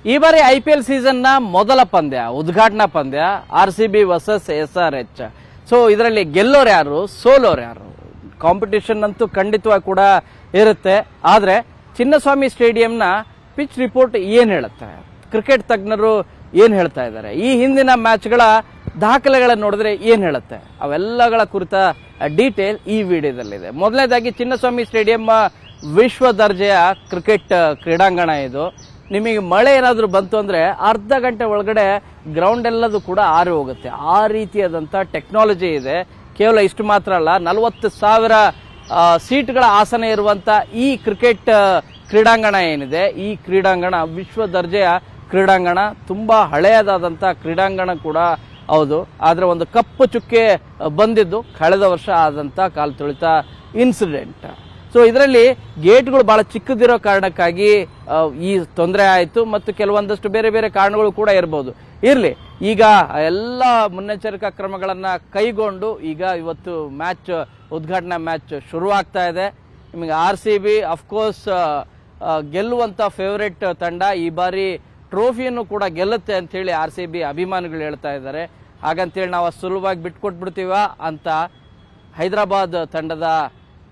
ಈ ಬಾರಿ IPL ಸೀಸನ್ನ ಮೊದಲ ಪಂದ್ಯ, ಉದ್ಘಾಟನಾ ಪಂದ್ಯ RCB ವರ್ಸಸ್ SRH. ಸೊ ಇದರಲ್ಲಿ ಗೆಲ್ಲೋರು ಯಾರು, ಸೋಲೋರು ಯಾರು? ಕಾಂಪಿಟೇಷನ್ ಅಂತೂ ಖಂಡಿತವಾಗಿ ಕೂಡ ಇರುತ್ತೆ. ಆದರೆ ಚಿನ್ನಸ್ವಾಮಿ ಸ್ಟೇಡಿಯಂನ ಪಿಚ್ ರಿಪೋರ್ಟ್ ಏನು ಹೇಳುತ್ತೆ, ಕ್ರಿಕೆಟ್ ತಜ್ಞರು ಏನು ಹೇಳ್ತಾ ಇದ್ದಾರೆ, ಈ ಹಿಂದಿನ ಮ್ಯಾಚ್ಗಳ ದಾಖಲೆಗಳನ್ನು ನೋಡಿದ್ರೆ ಏನು ಹೇಳುತ್ತೆ, ಅವೆಲ್ಲಗಳ ಕುರಿತ ಡೀಟೇಲ್ ಈ ವಿಡಿಯೋದಲ್ಲಿದೆ. ಮೊದಲನೇದಾಗಿ ಚಿನ್ನಸ್ವಾಮಿ ಸ್ಟೇಡಿಯಂ ವಿಶ್ವ ದರ್ಜೆಯ ಕ್ರಿಕೆಟ್ ಕ್ರೀಡಾಂಗಣ ಇದು. ನಿಮಗೆ ಮಳೆ ಏನಾದರೂ ಬಂತು ಅಂದರೆ ಅರ್ಧ ಗಂಟೆ ಒಳಗಡೆ ಗ್ರೌಂಡ್ ಎಲ್ಲದೂ ಕೂಡ ಆರಿ ಹೋಗುತ್ತೆ. ಆ ರೀತಿಯಾದಂಥ ಟೆಕ್ನಾಲಜಿ ಇದೆ. ಕೇವಲ ಇಷ್ಟು ಮಾತ್ರ ಅಲ್ಲ, 40,000 ಸೀಟ್ಗಳ ಆಸನ ಇರುವಂಥ ಈ ಕ್ರಿಕೆಟ್ ಕ್ರೀಡಾಂಗಣ ಏನಿದೆ, ಈ ಕ್ರೀಡಾಂಗಣ ವಿಶ್ವ ದರ್ಜೆಯ ಕ್ರೀಡಾಂಗಣ, ತುಂಬ ಹಳೆಯದಾದಂಥ ಕ್ರೀಡಾಂಗಣ ಕೂಡ ಹೌದು. ಆದರೆ ಒಂದು ಕಪ್ಪು ಚುಕ್ಕೆ ಬಂದಿದ್ದು ಕಳೆದ ವರ್ಷ ಆದಂಥ ಕಾಲು ತುಳಿತ ಇನ್ಸಿಡೆಂಟ್. ಸೊ ಇದರಲ್ಲಿ ಗೇಟ್ಗಳು ಬಹಳ ಚಿಕ್ಕದಿರೋ ಕಾರಣಕ್ಕಾಗಿ ಈ ತೊಂದರೆ ಆಯಿತು, ಮತ್ತು ಕೆಲವೊಂದಷ್ಟು ಬೇರೆ ಬೇರೆ ಕಾರಣಗಳು ಕೂಡ ಇರ್ಬೋದು. ಇರಲಿ, ಈಗ ಎಲ್ಲ ಮುನ್ನೆಚ್ಚರಿಕಾ ಕ್ರಮಗಳನ್ನು ಕೈಗೊಂಡು ಈಗ ಇವತ್ತು ಮ್ಯಾಚ್, ಉದ್ಘಾಟನಾ ಮ್ಯಾಚ್ ಶುರುವಾಗ್ತಾ ಇದೆ. ನಿಮಗೆ RCB ಅಫ್ಕೋರ್ಸ್ ಗೆಲ್ಲುವಂಥ ಫೇವರೇಟ್ ತಂಡ, ಈ ಬಾರಿ ಟ್ರೋಫಿಯನ್ನು ಕೂಡ ಗೆಲ್ಲುತ್ತೆ ಅಂಥೇಳಿ RCB ಅಭಿಮಾನಿಗಳು ಹೇಳ್ತಾ ಇದ್ದಾರೆ. ಹಾಗಂತೇಳಿ ನಾವು ಸುಲಭವಾಗಿ ಬಿಟ್ಕೊಟ್ಬಿಡ್ತೀವ ಅಂತ ಹೈದರಾಬಾದ್ ತಂಡದ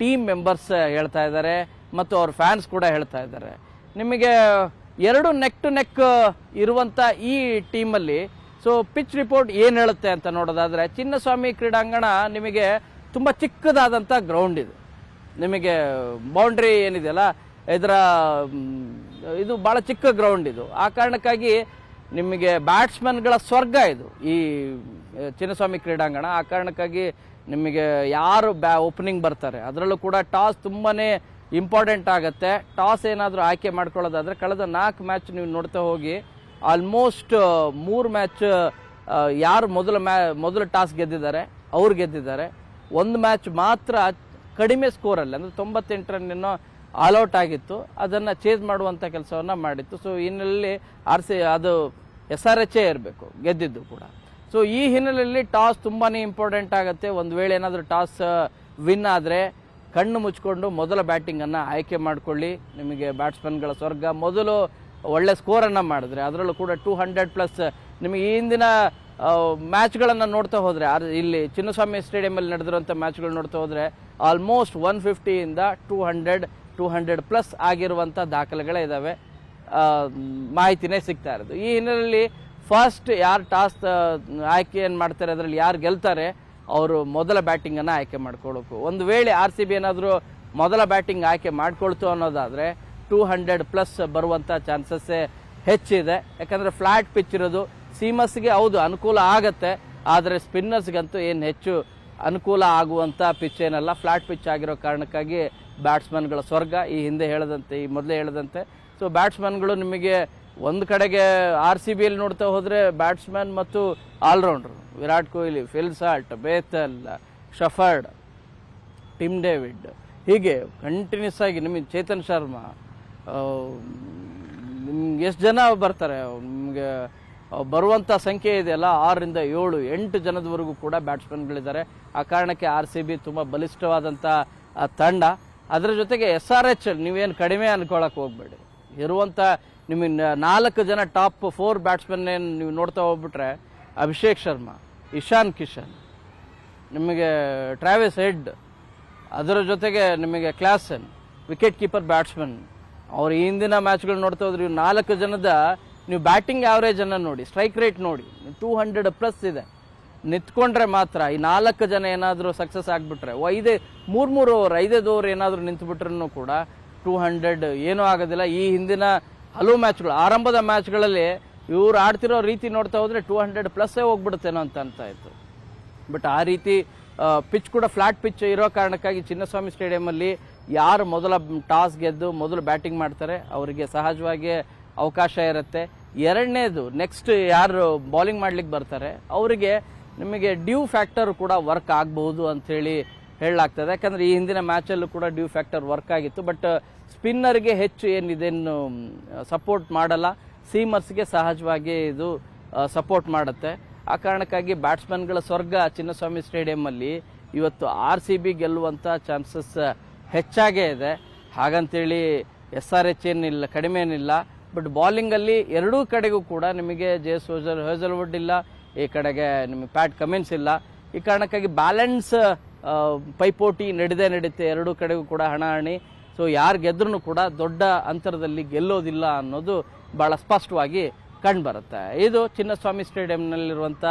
ಟೀಮ್ ಮೆಂಬರ್ಸ್ ಹೇಳ್ತಾ ಇದ್ದಾರೆ, ಮತ್ತು ಅವ್ರ ಫ್ಯಾನ್ಸ್ ಕೂಡ ಹೇಳ್ತಾ ಇದ್ದಾರೆ. ನಿಮಗೆ ಎರಡು ನೆಕ್ ಟು ನೆಕ್ ಇರುವಂಥ ಈ ಟೀಮಲ್ಲಿ ಸೊ ಪಿಚ್ ರಿಪೋರ್ಟ್ ಏನು ಹೇಳುತ್ತೆ ಅಂತ ನೋಡೋದಾದರೆ, ಚಿನ್ನಸ್ವಾಮಿ ಕ್ರೀಡಾಂಗಣ ನಿಮಗೆ ತುಂಬ ಚಿಕ್ಕದಾದಂಥ ಗ್ರೌಂಡ್ ಇದೆ. ನಿಮಗೆ ಬೌಂಡ್ರಿ ಏನಿದೆಯಲ್ಲ, ಇದು ಭಾಳ ಚಿಕ್ಕ ಗ್ರೌಂಡ್ ಇದು. ಆ ಕಾರಣಕ್ಕಾಗಿ ನಿಮಗೆ ಬ್ಯಾಟ್ಸ್ಮನ್ಗಳ ಸ್ವರ್ಗ ಇದು ಈ ಚಿನ್ನಸ್ವಾಮಿ ಕ್ರೀಡಾಂಗಣ. ಆ ಕಾರಣಕ್ಕಾಗಿ ನಿಮಗೆ ಯಾರು ಓಪನಿಂಗ್ ಬರ್ತಾರೆ, ಅದರಲ್ಲೂ ಕೂಡ ಟಾಸ್ ತುಂಬಾ ಇಂಪಾರ್ಟೆಂಟ್ ಆಗುತ್ತೆ. ಟಾಸ್ ಏನಾದರೂ ಆಯ್ಕೆ ಮಾಡ್ಕೊಳ್ಳೋದಾದರೆ ಕಳೆದ 4 ಮ್ಯಾಚ್ ನೀವು ನೋಡ್ತಾ ಹೋಗಿ, ಆಲ್ಮೋಸ್ಟ್ 3 ಮ್ಯಾಚ್ ಯಾರು ಮೊದಲ ಟಾಸ್ ಗೆದ್ದಿದ್ದಾರೆ ಅವ್ರು ಗೆದ್ದಿದ್ದಾರೆ. ಒಂದು ಮ್ಯಾಚ್ ಮಾತ್ರ ಕಡಿಮೆ ಸ್ಕೋರಲ್ಲಿ, ಅಂದರೆ 98 ರನ್ ಆಲ್ಔಟ್ ಆಗಿತ್ತು, ಅದನ್ನು ಚೇಸ್ ಮಾಡುವಂಥ ಕೆಲಸವನ್ನು ಮಾಡಿತ್ತು. ಸೊ ಈ ಹಿನ್ನೆಲೆಯಲ್ಲಿ ಅದು SRH ಇರಬೇಕು ಗೆದ್ದಿದ್ದು ಕೂಡ. ಸೊ ಈ ಹಿನ್ನೆಲೆಯಲ್ಲಿ ಟಾಸ್ ತುಂಬಾ ಇಂಪಾರ್ಟೆಂಟ್ ಆಗುತ್ತೆ. ಒಂದು ವೇಳೆ ಏನಾದರೂ ಟಾಸ್ ವಿನ್ ಆದರೆ ಕಣ್ಣು ಮುಚ್ಕೊಂಡು ಮೊದಲ ಬ್ಯಾಟಿಂಗನ್ನು ಆಯ್ಕೆ ಮಾಡಿಕೊಳ್ಳಿ. ನಿಮಗೆ ಬ್ಯಾಟ್ಸ್ಮನ್ಗಳ ಸ್ವರ್ಗ. ಮೊದಲು ಒಳ್ಳೆ ಸ್ಕೋರನ್ನು ಮಾಡಿದ್ರೆ, ಅದರಲ್ಲೂ ಕೂಡ 200+. ನಿಮಗೆ ಈ ಹಿಂದಿನ ಮ್ಯಾಚ್ಗಳನ್ನು ನೋಡ್ತಾ ಹೋದರೆ, ಇಲ್ಲಿ ಚಿನ್ನಸ್ವಾಮಿ ಸ್ಟೇಡಿಯಮಲ್ಲಿ ನಡೆದಿರುವಂಥ ಮ್ಯಾಚ್ಗಳು ನೋಡ್ತಾ ಹೋದರೆ ಆಲ್ಮೋಸ್ಟ್ 150ಇಂದ 200+ ಆಗಿರುವಂಥ ದಾಖಲೆಗಳೇ ಇದ್ದಾವೆ. ಮಾಹಿತಿನೇ ಸಿಗ್ತಾ ಇರೋದು. ಈ ಹಿನ್ನೆಲೆಯಲ್ಲಿ ಫಸ್ಟ್ ಯಾರು ಟಾಸ್ ಆಯ್ಕೆಯನ್ನು ಮಾಡ್ತಾರೆ, ಅದರಲ್ಲಿ ಯಾರು ಗೆಲ್ತಾರೆ ಅವರು ಮೊದಲ ಬ್ಯಾಟಿಂಗನ್ನು ಆಯ್ಕೆ ಮಾಡ್ಕೊಳ್ಬೇಕು. ಒಂದು ವೇಳೆ RCB ಏನಾದರೂ ಮೊದಲ ಬ್ಯಾಟಿಂಗ್ ಆಯ್ಕೆ ಮಾಡ್ಕೊಳ್ತು ಅನ್ನೋದಾದರೆ 200+ ಬರುವಂಥ ಚಾನ್ಸಸ್ಸೇ ಹೆಚ್ಚಿದೆ. ಯಾಕಂದರೆ ಫ್ಲ್ಯಾಟ್ ಪಿಚ್ ಇರೋದು ಸೀಮಸ್ಗೆ ಹೌದು ಅನುಕೂಲ ಆಗತ್ತೆ, ಆದರೆ ಸ್ಪಿನ್ನರ್ಸ್ಗಂತೂ ಏನು ಹೆಚ್ಚು ಅನುಕೂಲ ಆಗುವಂಥ ಪಿಚ್ ಏನಲ್ಲ. ಫ್ಲ್ಯಾಟ್ ಪಿಚ್ ಆಗಿರೋ ಕಾರಣಕ್ಕಾಗಿ ಬ್ಯಾಟ್ಸ್ಮನ್ಗಳ ಸ್ವರ್ಗ, ಈ ಹಿಂದೆ ಹೇಳದಂತೆ, ಈ ಮೊದಲೇ ಹೇಳದಂತೆ. ಸೊ ಬ್ಯಾಟ್ಸ್ಮನ್ಗಳು ನಿಮಗೆ ಒಂದು ಕಡೆಗೆ RCBಯಲ್ಲಿ ನೋಡ್ತಾ ಹೋದರೆ ಬ್ಯಾಟ್ಸ್ಮನ್ ಮತ್ತು ಆಲ್ರೌಂಡ್ರು Virat Kohli, Phil Salt, Bethell, Shepherd, Tim David, ಹೀಗೆ ಕಂಟಿನ್ಯೂಸ್ ಆಗಿ ನಿಮಗೆ ಚೇತನ್ ಶರ್ಮಾ, ನಿಮ್ಗೆ ಎಷ್ಟು ಜನ ಬರ್ತಾರೆ, ನಿಮಗೆ ಬರುವಂಥ ಸಂಖ್ಯೆ ಇದೆಯಲ್ಲ 6ರಿಂದ 7, 8 ಜನದವರೆಗೂ ಕೂಡ ಬ್ಯಾಟ್ಸ್ಮನ್ಗಳಿದ್ದಾರೆ. ಆ ಕಾರಣಕ್ಕೆ RCB ತುಂಬ ಬಲಿಷ್ಠವಾದಂಥ ತಂಡ. ಅದರ ಜೊತೆಗೆ SRH ನೀವೇನು ಕಡಿಮೆ ಅನ್ಕೊಳ್ಳೋಕೆ ಹೋಗ್ಬೇಡಿ. ಇರುವಂಥ ನಿಮಗೆ 4 ಜನ ಟಾಪ್ 4 ಬ್ಯಾಟ್ಸ್ಮನ್ ಏನು ನೀವು ನೋಡ್ತಾ ಹೋಗ್ಬಿಟ್ರೆ, ಅಭಿಷೇಕ್ ಶರ್ಮಾ, ಇಶಾನ್ ಕಿಶನ್, ನಿಮಗೆ ಟ್ರಾವಿಸ್ ಹೆಡ್, ಅದರ ಜೊತೆಗೆ ನಿಮಗೆ ಕ್ಲಾಸನ್, ವಿಕೆಟ್ ಕೀಪರ್ ಬ್ಯಾಟ್ಸ್ಮನ್. ಅವ್ರು ಈ ಹಿಂದಿನ ಮ್ಯಾಚ್ಗಳು ನೋಡ್ತಾ ಹೋದ್ರೆ 4 ಜನದ ನೀವು ಬ್ಯಾಟಿಂಗ್ ಆವ್ರೇಜನ್ನು ನೋಡಿ, ಸ್ಟ್ರೈಕ್ ರೇಟ್ ನೋಡಿ, 200+ ಇದೆ. ನಿಂತ್ಕೊಂಡ್ರೆ ಮಾತ್ರ ಈ 4 ಜನ ಏನಾದರೂ ಸಕ್ಸಸ್ ಆಗಿಬಿಟ್ರೆ, 3 ಓವರ್ 5 ಓವರ್ ಏನಾದರೂ ನಿಂತುಬಿಟ್ರೂ ಕೂಡ 200 ಏನೂ ಆಗೋದಿಲ್ಲ. ಈ ಹಿಂದಿನ ಹಲವು ಮ್ಯಾಚ್ಗಳು, ಆರಂಭದ ಮ್ಯಾಚ್ಗಳಲ್ಲಿ ಇವ್ರು ಆಡ್ತಿರೋ ರೀತಿ ನೋಡ್ತಾ ಹೋದರೆ 200+ ಹೋಗ್ಬಿಡುತ್ತೇನೋ ಅಂತ ಇತ್ತು. ಬಟ್ ಆ ರೀತಿ ಪಿಚ್ ಕೂಡ ಫ್ಲಾಟ್ ಪಿಚ್ ಇರೋ ಕಾರಣಕ್ಕಾಗಿ ಚಿನ್ನಸ್ವಾಮಿ ಸ್ಟೇಡಿಯಮಲ್ಲಿ ಯಾರು ಮೊದಲ ಟಾಸ್ ಗೆದ್ದು ಮೊದಲು ಬ್ಯಾಟಿಂಗ್ ಮಾಡ್ತಾರೆ ಅವರಿಗೆ ಸಹಜವಾಗಿ ಅವಕಾಶ ಇರುತ್ತೆ. ಎರಡನೇದು, ನೆಕ್ಸ್ಟ್ ಯಾರು ಬೌಲಿಂಗ್ ಮಾಡ್ಲಿಕ್ಕೆ ಬರ್ತಾರೆ ಅವರಿಗೆ ನಿಮಗೆ ಡ್ಯೂ ಫ್ಯಾಕ್ಟರ್ ಕೂಡ ವರ್ಕ್ ಆಗಬಹುದು ಅಂಥೇಳಿ ಹೇಳಲಾಗ್ತದೆ. ಯಾಕಂದರೆ ಈ ಹಿಂದಿನ ಮ್ಯಾಚಲ್ಲೂ ಕೂಡ ಡ್ಯೂ ಫ್ಯಾಕ್ಟರ್ ವರ್ಕ್ ಆಗಿತ್ತು. ಬಟ್ ಸ್ಪಿನ್ನರ್ಗೆ ಹೆಚ್ಚು ಏನಿದೇನು ಸಪೋರ್ಟ್ ಮಾಡಲ್ಲ, ಸೀಮರ್ಸ್ಗೆ ಸಹಜವಾಗಿ ಇದು ಸಪೋರ್ಟ್ ಮಾಡುತ್ತೆ. ಆ ಕಾರಣಕ್ಕಾಗಿ ಬ್ಯಾಟ್ಸ್ಮನ್ಗಳ ಸ್ವರ್ಗ ಚಿನ್ನಸ್ವಾಮಿ ಸ್ಟೇಡಿಯಮಲ್ಲಿ ಇವತ್ತು RCB ಗೆಲ್ಲುವಂಥ ಚಾನ್ಸಸ್ ಹೆಚ್ಚಾಗೇ ಇದೆ. ಹಾಗಂತೇಳಿ SRH ಏನಿಲ್ಲ, ಕಡಿಮೆ ಏನಿಲ್ಲ. ಬಟ್ ಬೌಲಿಂಗಲ್ಲಿ ಎರಡೂ ಕಡೆಗೂ ಕೂಡ ನಿಮಗೆ ಜೇಸ್ ಹೇಸಲ್ವುಡ್ ಇಲ್ಲ, ಈ ಕಡೆಗೆ ನಿಮಗೆ ಪ್ಯಾಟ್ ಕಮಿನ್ಸ್ ಇಲ್ಲ. ಈ ಕಾರಣಕ್ಕಾಗಿ ಬ್ಯಾಲೆನ್ಸ್ ಪೈಪೋಟಿ ನಡೀತೆ ಎರಡೂ ಕಡೆಗೂ ಕೂಡ ಹಣಾಹಣಿ. ಸೊ ಯಾರು ಗೆದ್ರೂ ಕೂಡ ದೊಡ್ಡ ಅಂತರದಲ್ಲಿ ಗೆಲ್ಲೋದಿಲ್ಲ ಅನ್ನೋದು ಭಾಳ ಸ್ಪಷ್ಟವಾಗಿ ಕಂಡುಬರುತ್ತೆ. ಇದು ಚಿನ್ನಸ್ವಾಮಿ ಸ್ಟೇಡಿಯಂನಲ್ಲಿರುವಂಥ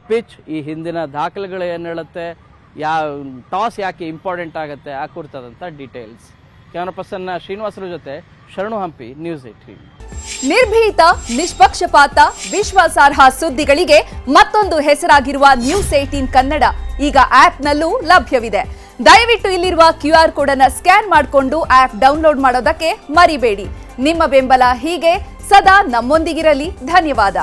ಪಿಚ್. ಈ ಹಿಂದಿನ ದಾಖಲೆಗಳು ಏನು ಹೇಳುತ್ತೆ, ಟಾಸ್ ಯಾಕೆ ಇಂಪಾರ್ಟೆಂಟ್ ಆಗುತ್ತೆ ಆ ಕುರಿತಾದಂಥ ಡೀಟೇಲ್ಸ್. ಕ್ಯಾಮರಾ ಪರ್ಸನ್ ಶ್ರೀನಿವಾಸರ ಜೊತೆ ಶರಣು ಹಂಪಿ, ನ್ಯೂಸ್ 18. ನಿರ್ಭೀತ, ನಿಷ್ಪಕ್ಷಪಾತ, ವಿಶ್ವಾಸಾರ್ಹ ಸುದ್ದಿಗಳಿಗೆ ಮತ್ತೊಂದು ಹೆಸರಾಗಿರುವ ನ್ಯೂಸ್ 18 ಕನ್ನಡ ಈಗ ಆಪ್ನಲ್ಲೂ ಲಭ್ಯವಿದೆ. ದಯವಿಟ್ಟು ಇಲ್ಲಿರುವ QR ಕೋಡ್ ಅನ್ನು ಸ್ಕ್ಯಾನ್ ಮಾಡಿಕೊಂಡು ಆಪ್ ಡೌನ್ಲೋಡ್ ಮಾಡೋದಕ್ಕೆ ಮರಿಬೇಡಿ. ನಿಮ್ಮ ಬೆಂಬಲ ಹೀಗೆ ಸದಾ ನಮ್ಮೊಂದಿಗಿರಲಿ. ಧನ್ಯವಾದ.